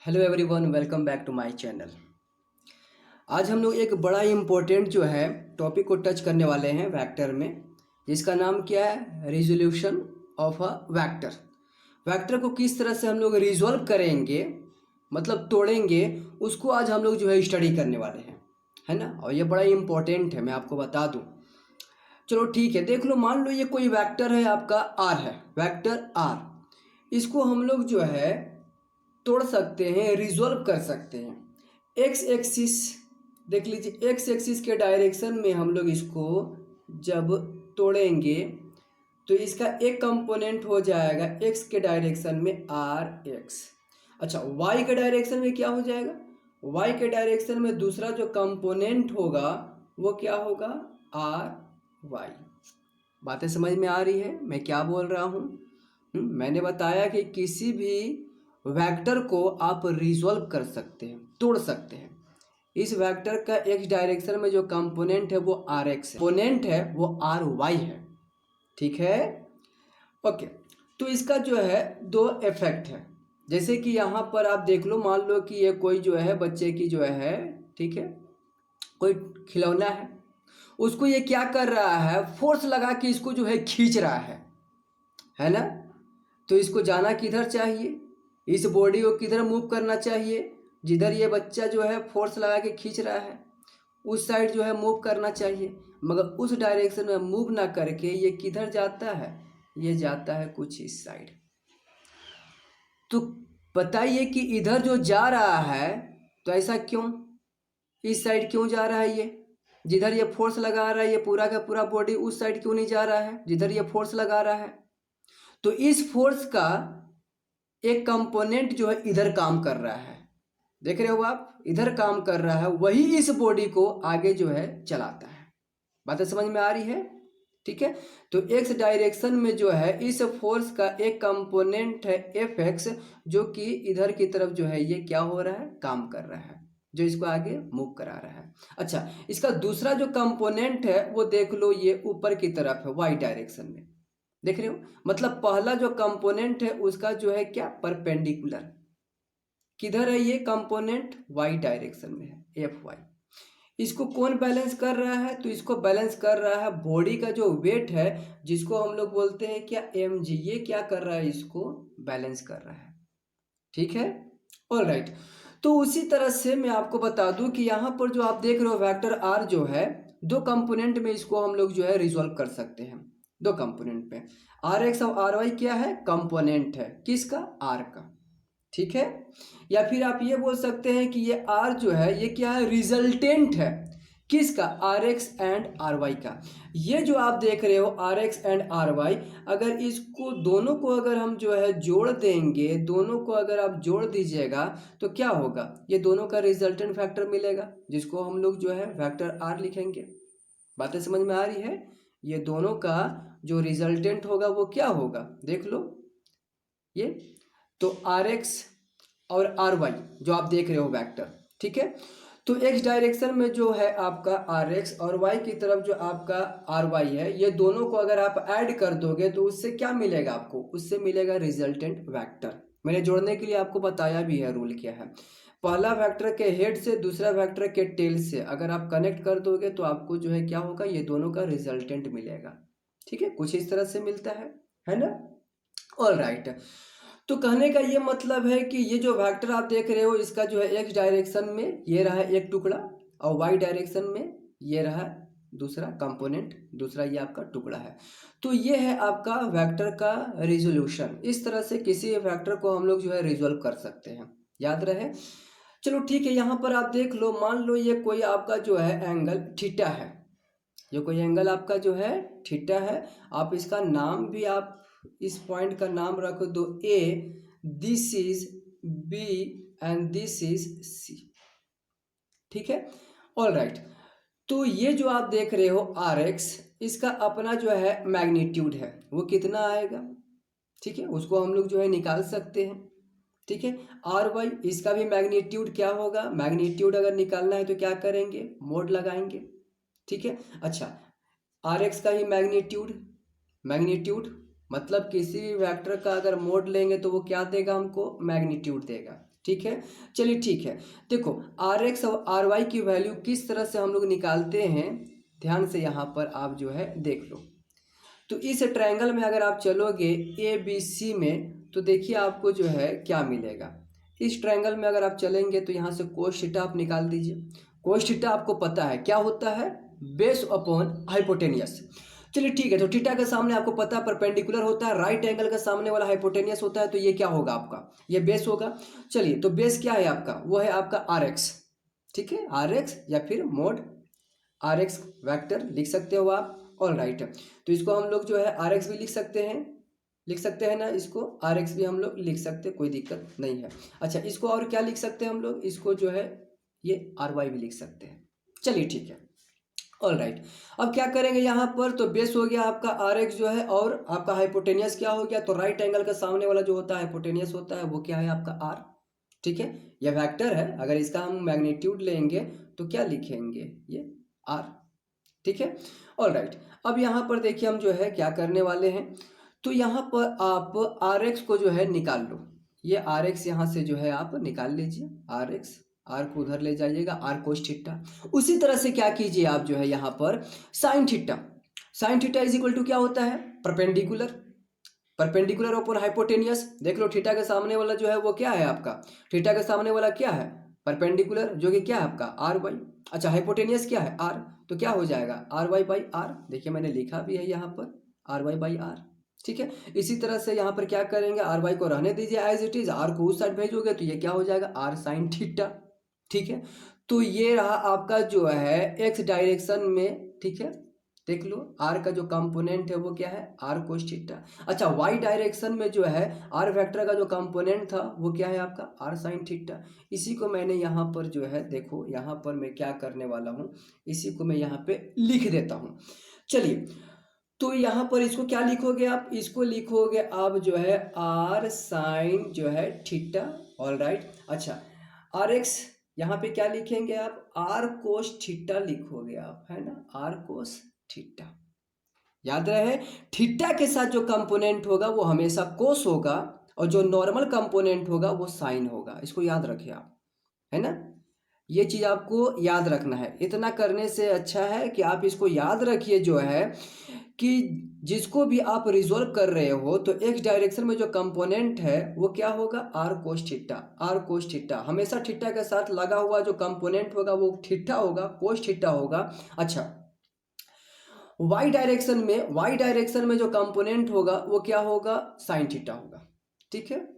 Hello everyone, welcome back to my channel. आज हम लोग एक बड़ा ही इम्पोर्टेंट जो है टॉपिक को टच करने वाले हैं वेक्टर में, जिसका नाम क्या है, resolution of a vector. Vector को किस तरह से हम लोग रिजॉल्व करेंगे, मतलब तोड़ेंगे, उसको आज हम लोग जो है स्टडी करने वाले हैं, है ना। और ये बड़ा ही इम्पोर्टेंट है, मैं आपको बता दूँ। चलो ठीक है, देख लो, मान लो ये कोई वेक्टर है, आपका आर है, वेक्टर आर। इसको हम लोग जो है तोड़ सकते हैं, रिजॉल्व कर सकते हैं। एक्स एक्सिस देख लीजिए, एक्स एक्सिस के डायरेक्शन में हम लोग इसको जब तोड़ेंगे तो इसका एक कंपोनेंट हो जाएगा एक्स के डायरेक्शन में आर एक्स। अच्छा, वाई के डायरेक्शन में क्या हो जाएगा, वाई के डायरेक्शन में दूसरा जो कंपोनेंट होगा वो क्या होगा, आर वाई। बातें समझ में आ रही है मैं क्या बोल रहा हूँ? मैंने बताया कि किसी भी वेक्टर को आप रिजॉल्व कर सकते हैं, तोड़ सकते हैं। इस वेक्टर का एक्स डायरेक्शन में जो कंपोनेंट है वो आर एक्स है, कंपोनेंट है वो आर वाई है, ठीक है। ओके, तो इसका जो है दो इफेक्ट है। जैसे कि यहाँ पर आप देख लो, मान लो कि ये कोई जो है बच्चे की जो है, ठीक है, कोई खिलौना है, उसको ये क्या कर रहा है, फोर्स लगा के इसको जो है खींच रहा है ना। तो इसको जाना किधर चाहिए, इस बॉडी को किधर मूव करना चाहिए, जिधर ये बच्चा जो है फोर्स लगा के खींच रहा है उस साइड जो है मूव करना चाहिए। मगर उस डायरेक्शन में मूव ना करके ये किधर जाता है, ये जाता है कुछ इस साइड। तो बताइए कि इधर जो जा रहा है, तो ऐसा क्यों, इस साइड क्यों जा रहा है, ये जिधर ये फोर्स लगा रहा है, ये पूरा का पूरा बॉडी उस साइड क्यों नहीं जा रहा है जिधर ये फोर्स लगा रहा है। तो इस फोर्स का एक कंपोनेंट जो है इधर काम कर रहा है, देख रहे हो आप, इधर काम कर रहा है, वही इस बॉडी को आगे जो है चलाता है। बातें समझ में आ रही है? ठीक है। तो एक्स डायरेक्शन में जो है इस फोर्स का एक कंपोनेंट है एफ एक्स, जो कि इधर की तरफ जो है ये क्या हो रहा है, काम कर रहा है, जो इसको आगे मूव करा रहा है। अच्छा, इसका दूसरा जो कंपोनेंट है वो देख लो, ये ऊपर की तरफ है, वाई डायरेक्शन में, देख रहे हो। मतलब पहला जो कंपोनेंट है उसका जो है क्या, परपेंडिकुलर, किधर है ये कंपोनेंट, वाई डायरेक्शन में है, एफ वाई। इसको कौन बैलेंस कर रहा है, तो इसको बैलेंस कर रहा है बॉडी का जो वेट है, जिसको हम लोग बोलते हैं क्या, एम जी। ये क्या कर रहा है, इसको बैलेंस कर रहा है, ठीक है। All right. तो उसी तरह से मैं आपको बता दूं कि यहाँ पर जो आप देख रहे हो वेक्टर आर जो है, दो कंपोनेंट में इसको हम लोग जो है रिजॉल्व कर सकते हैं। दो कंपोनेंट पे आर एक्स और आर वाई क्या है, कंपोनेंट है किसका, आर का, ठीक है। या फिर आप ये बोल सकते हैं कि ये आर जो है ये क्या है, रिजल्टेंट है किसका, R X and R Y का। ये जो आप देख रहे हो R X and R Y, अगर इसको दोनों को अगर हम जो है जोड़ देंगे, दोनों को अगर आप जोड़ दीजिएगा तो क्या होगा, ये दोनों का रिजल्टेंट फैक्टर मिलेगा, जिसको हम लोग जो है वेक्टर आर लिखेंगे। बातें समझ में आ रही है? ये दोनों का जो रिजल्टेंट होगा वो क्या होगा, देख लो ये। तो आर एक्स और आर वाई जो आप देख रहे हो वेक्टर, ठीक है। तो एक्स डायरेक्शन में जो है आपका आर एक्स और वाई की तरफ जो आपका आर वाई है, ये दोनों को अगर आप ऐड कर दोगे तो उससे क्या मिलेगा आपको, उससे मिलेगा रिजल्टेंट वेक्टर। मैंने जोड़ने के लिए आपको बताया भी है, रूल क्या है। पहला वेक्टर के हेड से दूसरा वेक्टर के टेल से अगर आप कनेक्ट कर दोगे तो आपको जो है क्या होगा, ये दोनों का रिजल्टेंट मिलेगा, ठीक है। कुछ इस तरह से मिलता है ना। All right. तो कहने का ये मतलब है कि ये जो वेक्टर आप देख रहे हो, इसका जो है एक्स डायरेक्शन में ये रहा एक टुकड़ा, और वाई डायरेक्शन में ये रहा दूसरा कंपोनेंट, दूसरा ये आपका टुकड़ा है। तो ये है आपका वेक्टर का रिजोल्यूशन। इस तरह से किसी वेक्टर को हम लोग जो है रिजोल्व कर सकते हैं, याद रहे। चलो ठीक है, यहाँ पर आप देख लो, मान लो ये कोई आपका जो है एंगल थीटा है, ये कोई एंगल आपका जो है थीटा है। आप इसका नाम भी, आप इस पॉइंट का नाम रख दो A, this is B and this is C, ठीक है। All right. तो ये जो आप देख रहे हो आर एक्स, इसका अपना जो है मैग्नीट्यूड है, वो कितना आएगा, ठीक है, उसको हम लोग जो है निकाल सकते हैं, ठीक है। आर वाई, इसका भी मैग्नीट्यूड क्या होगा, मैग्नीट्यूड अगर निकालना है तो क्या करेंगे, मोड लगाएंगे, ठीक है। अच्छा, आर एक्स का ही मैग्नीट्यूड, मैग्नीट्यूड मतलब किसी भी वेक्टर का अगर मोड लेंगे तो वो क्या देगा हमको, मैग्नीट्यूड देगा। ठीक है, चलिए ठीक है। देखो आर एक्स और आर वाई की वैल्यू किस तरह से हम लोग निकालते हैं, ध्यान से यहाँ पर आप जो है देख लो। तो इस ट्रायंगल में अगर आप चलोगे ए बी सी में, तो देखिए आपको जो है क्या मिलेगा। इस ट्रायंगल में अगर आप चलेंगे तो यहाँ से कोस थीटा आप निकाल दीजिए। कोस थीटा आपको पता है क्या होता है, बेस अपॉन हाइपोटेनियस। चलिए ठीक है, तो थीटा के सामने आपको पता है परपेंडिकुलर होता है, राइट एंगल के सामने वाला हाइपोटेनियस होता है, तो ये क्या होगा आपका, ये बेस होगा। चलिए तो बेस क्या है आपका, वो है आपका आर एक्स। ठीक है, आर एक्स या फिर मोड आर एक्स वैक्टर लिख सकते हो आप। ऑल राइट, तो इसको हम लोग जो है आर एक्स भी लिख सकते हैं ना, इसको आर एक्स भी हम लोग लिख सकते हैं, कोई दिक्कत नहीं है। अच्छा इसको और क्या लिख सकते हैं हम लोग, इसको जो है ये आर वाई भी लिख सकते हैं। चलिए ठीक है, ऑल राइट। अब क्या करेंगे यहाँ पर, तो बेस हो गया आपका आर एक्स जो है, और आपका हाइपोटेनियस क्या हो गया, तो राइट एंगल का सामने वाला जो होता है हाइपोटेनियस होता है, वो क्या है आपका आर। ठीक है, यह वेक्टर है, अगर इसका हम मैग्नीट्यूड लेंगे तो क्या लिखेंगे, ये आर। ठीक है, ऑल राइट। अब यहाँ पर देखिए हम जो है क्या करने वाले हैं, तो यहाँ पर आप आर एक्स को जो है निकाल लो। ये आर एक्स यहाँ से जो है आप निकाल लीजिए, आर एक्स, आर को उधर ले जाइएगा, आर कोस थीटा। उसी तरह से क्या कीजिए आप जो है यहाँ पर sine theta. Sine theta is equal to क्या होता है, परपेंडिकुलर, परपेंडिकुलर अपॉन हाइपोटेनियस। देख लो थीटा के सामने वाला जो है वो क्या है आपका, थीटा के सामने वाला क्या है, परपेंडिकुलर, जो कि क्या है आपका आर वाई। अच्छा हाइपोटेनियस क्या है, आर, तो क्या हो जाएगा आर वाई बाई आर। देखिए मैंने लिखा भी है यहाँ पर आर वाई बाई आर। ठीक है, इसी तरह से यहाँ पर क्या करेंगे, आर वाई को रहने दीजिए एज इट इज, आर को उस साइड भेजोगे तो ये क्या हो जाएगा, आर साइन थीटा। ठीक है, तो ये रहा आपका जो है एक्स डायरेक्शन में। ठीक है, देख लो आर का जो कंपोनेंट है वो क्या है, आर कोस थीटा। अच्छा वाई डायरेक्शन में जो है आर वेक्टर का जो कंपोनेंट था वो क्या है आपका, आर साइन थीटा। इसी को मैंने यहाँ पर जो है देखो, यहाँ पर मैं क्या करने वाला हूँ, इसी को मैं यहाँ पे लिख देता हूँ। चलिए तो यहाँ पर इसको क्या लिखोगे आप, इसको लिखोगे आप जो है आर साइन जो है थीटा। All right. अच्छा आर एक्स यहाँ पे क्या लिखेंगे आप, आर कोस थीटा लिखोगे आप, है ना, आर कोस थीटा। याद रहे थीटा के साथ जो कंपोनेंट होगा वो हमेशा कोस होगा, और जो नॉर्मल कंपोनेंट होगा वो साइन होगा, इसको याद रखिए आप, है ना। ये चीज आपको याद रखना है। इतना करने से अच्छा है कि आप इसको याद रखिए जो है कि जिसको भी आप रिजोल्व कर रहे हो तो एक्स डायरेक्शन में जो कंपोनेंट है वो क्या होगा, R cos theta. R cos theta हमेशा थीटा के साथ लगा हुआ जो कंपोनेंट होगा वो थीटा होगा, कोस थीटा होगा। अच्छा वाई डायरेक्शन में जो कंपोनेंट होगा वो क्या होगा, साइन थीटा होगा। ठीक है,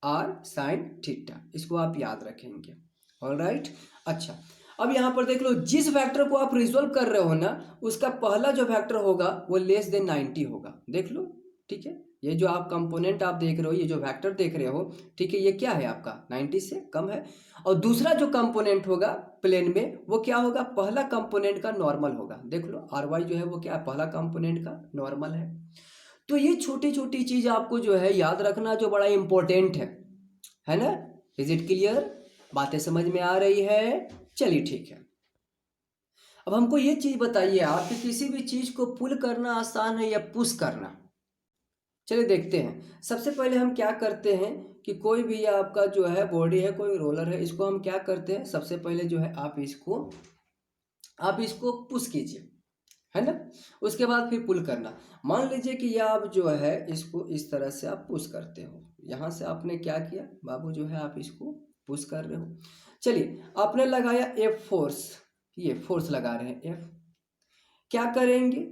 आर साइन थीटा, इसको आप याद रखेंगे। ऑलराइट। अच्छा अब यहाँ पर देख लो, जिस वेक्टर को आप रिजोल्व कर रहे हो ना उसका पहला जो वेक्टर होगा वो लेस देन 90 होगा, देख लो। ठीक है, ये जो आप कंपोनेंट आप देख रहे हो, ये जो वेक्टर देख रहे हो, ठीक है, ये क्या है आपका 90 से कम है। और दूसरा जो कंपोनेंट होगा प्लेन में वो क्या होगा, पहला कंपोनेंट का नॉर्मल होगा। देख लो आर वाई जो है वो क्या है, पहला कंपोनेंट का नॉर्मल है। तो ये छोटी छोटी चीज आपको जो है याद रखना, जो बड़ा इंपॉर्टेंट है ना। इज इट क्लियर, बातें समझ में आ रही है। चलिए ठीक है, अब हमको ये चीज बताइए आप कि किसी भी चीज को पुल करना आसान है या पुश करना। चलिए देखते हैं। सबसे पहले हम क्या करते हैं कि कोई भी आपका जो है बॉडी है, कोई रोलर है, इसको हम क्या करते हैं, सबसे पहले जो है आप इसको पुश कीजिए, है ना। उसके बाद फिर पुल करना। मान लीजिए कि यह आप जो है इसको इस तरह से आप पुश करते हो, यहाँ से आपने क्या किया बाबू, जो है आप इसको पुश कर रहे हो। चलिए आपने लगाया एफ फोर्स, ये फोर्स लगा रहे हैं एफ। क्या करेंगे,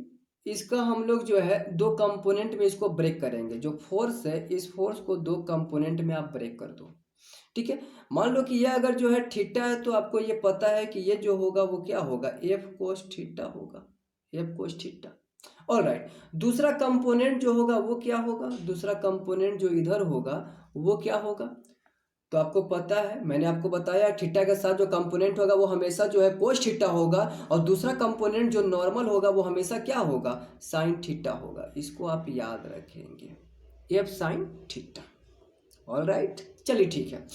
इसका हम लोग जो है दो कंपोनेंट में इसको ब्रेक करेंगे। जो फोर्स है इस फोर्स को दो कंपोनेंट में आप ब्रेक कर दो। ठीक है, मान लो कि ये अगर जो है थीटा है तो आपको ये पता है कि ये जो होगा वो क्या होगा, एफ कोस थीटा होगा, F cos theta. All right, दूसरा कंपोनेंट जो होगा वो क्या होगा, दूसरा कंपोनेंट जो इधर होगा वो क्या होगा, तो आपको पता है, मैंने आपको बताया थीटा के साथ जो कंपोनेंट होगा वो हमेशा जो है कोस थीटा होगा, और दूसरा कंपोनेंट जो नॉर्मल होगा वो हमेशा क्या होगा, साइन थीटा होगा। इसको आप याद रखेंगे, F sine theta. All right, चलिए ठीक है।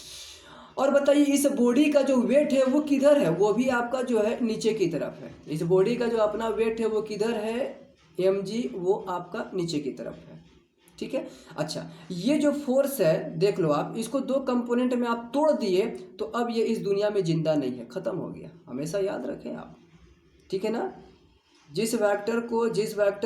और बताइए इस बॉडी का जो वेट है वो किधर है, वो भी आपका जो है नीचे की तरफ है। इस बॉडी का जो अपना वेट है वो किधर है, mg, वो आपका नीचे की तरफ है। ठीक है। अच्छा, ये जो फोर्स है देख लो आप, इसको दो कंपोनेंट में आप तोड़ दिए तो अब ये इस दुनिया में जिंदा नहीं है, खत्म हो गया, हमेशा याद रखें आप, ठीक है ना। जिस वेक्टर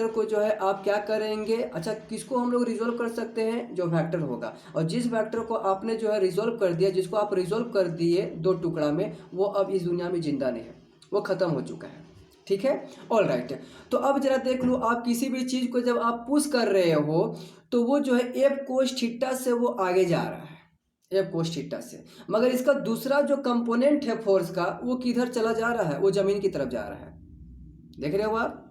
को जो है आप क्या करेंगे, अच्छा किसको हम लोग रिजोल्व कर सकते हैं, जो वेक्टर होगा, और जिस वेक्टर को आपने जो है रिजोल्व कर दिया, जिसको आप रिजोल्व कर दिए दो टुकड़ा में, वो अब इस दुनिया में जिंदा नहीं है, वो खत्म हो चुका है, ठीक है। ऑल राइट, तो अब जरा देख लो, आप किसी भी चीज को जब आप पुश कर रहे हो तो वो जो है एफ कोस थीटा से वो आगे जा रहा है, एफ कोस थीटा से, मगर इसका दूसरा जो कंपोनेंट है फोर्स का वो किधर चला जा रहा है, वो जमीन की तरफ जा रहा है, देख रहे हो आप।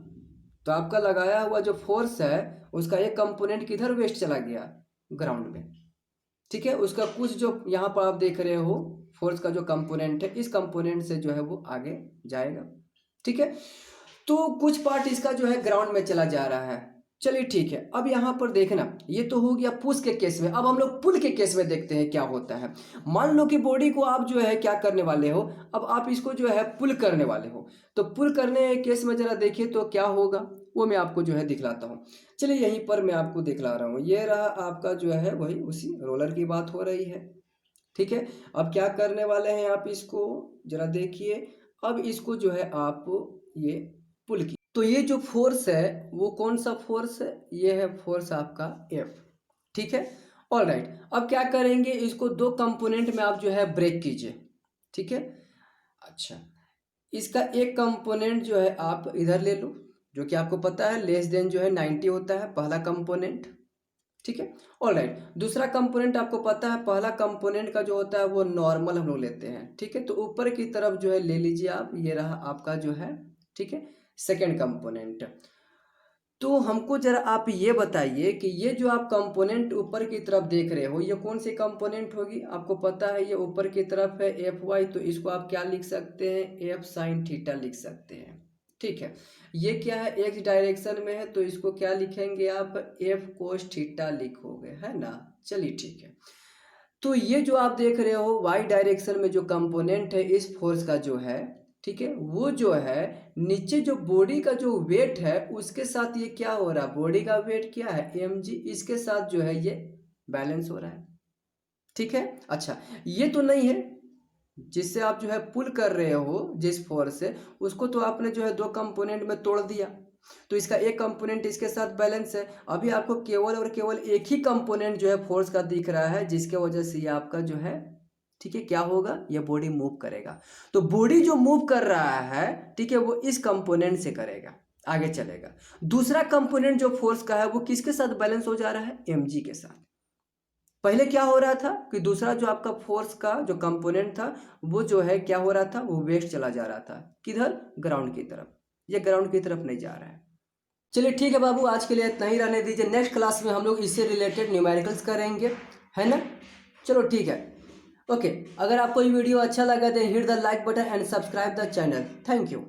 तो आपका लगाया हुआ जो फोर्स है उसका एक कंपोनेंट किधर वेस्ट चला गया, ग्राउंड में, ठीक है। उसका कुछ जो यहाँ पर आप देख रहे हो फोर्स का जो कंपोनेंट है, इस कंपोनेंट से जो है वो आगे जाएगा, ठीक है। तो कुछ पार्ट इसका जो है ग्राउंड में चला जा रहा है, चलिए ठीक है। अब यहाँ पर देखना, ये तो हो गया पुश के केस में, अब हम लोग पुल के केस में देखते हैं क्या होता है। मान लो कि बॉडी को आप जो है क्या करने वाले हो, अब आप इसको जो है पुल करने वाले हो, तो पुल करने के केस में जरा देखिए तो क्या होगा, वो मैं आपको जो है दिखलाता हूँ। चलिए यहीं पर मैं आपको दिखला रहा हूँ, ये रहा आपका जो है वही उसी रोलर की बात हो रही है, ठीक है। अब क्या करने वाले हैं आप, इसको जरा देखिए, अब इसको जो है आप ये पुल की, तो ये जो फोर्स है वो कौन सा फोर्स है, ये है फोर्स आपका एफ, ठीक है। ऑल राइट, अब क्या करेंगे, इसको दो कंपोनेंट में आप जो है ब्रेक कीजिए, ठीक है। अच्छा, इसका एक कंपोनेंट जो है आप इधर ले लो, जो कि आपको पता है लेस देन जो है 90 होता है पहला कंपोनेंट, ठीक है। ऑल राइट, दूसरा कंपोनेंट आपको पता है, पहला कंपोनेंट का जो होता है वो नॉर्मल हम लोग लेते हैं, ठीक है। तो ऊपर की तरफ जो है ले लीजिए आप, ये रहा आपका जो है, ठीक है, सेकेंड कंपोनेंट। तो हमको जरा आप ये बताइए कि ये जो आप कंपोनेंट ऊपर की तरफ देख रहे हो, ये कौन सी कंपोनेंट होगी, आपको पता है ये ऊपर की तरफ है एफ वाई, तो इसको आप क्या लिख सकते हैं, एफ साइन थीटा लिख सकते हैं, ठीक है। ये क्या है, एक्स डायरेक्शन में है, तो इसको क्या लिखेंगे आप, एफ कोस थीटा लिखोगे, है ना। चलिए ठीक है, तो ये जो आप देख रहे हो वाई डायरेक्शन में जो कंपोनेंट है इस फोर्स का जो है, ठीक है, वो जो है नीचे जो बॉडी का जो वेट है उसके साथ ये क्या हो रहा है, बॉडी का वेट क्या है mg, इसके साथ जो है ये बैलेंस हो रहा है, ठीक है। अच्छा, ये तो नहीं है जिससे आप जो है पुल कर रहे हो जिस फोर्स से, उसको तो आपने जो है दो कंपोनेंट में तोड़ दिया, तो इसका एक कंपोनेंट इसके साथ बैलेंस है। अभी आपको केवल और केवल एक ही कंपोनेंट जो है फोर्स का दिख रहा है, जिसके वजह से ये आपका जो है, ठीक है, क्या होगा, ये बॉडी मूव करेगा। तो बॉडी जो मूव कर रहा है, ठीक है, वो इस कंपोनेंट से करेगा, आगे चलेगा। दूसरा कंपोनेंट जो फोर्स का है वो किसके साथ बैलेंस हो जा रहा है, mg के साथ। पहले क्या हो रहा था कि दूसरा जो आपका फोर्स का जो कंपोनेंट था वो जो है क्या हो रहा था, वो वेस्ट चला जा रहा था, किधर, ग्राउंड की तरफ, ये ग्राउंड की तरफ नहीं जा रहा है। चलिए ठीक है बाबू, आज के लिए इतना ही रहने दीजिए, नेक्स्ट क्लास में हम लोग इससे रिलेटेड न्यूमेरिकल्स करेंगे, है ना। चलो ठीक है, ओके। अगर आपको ये वीडियो अच्छा लगा तो hit the like button and subscribe the channel, thank you.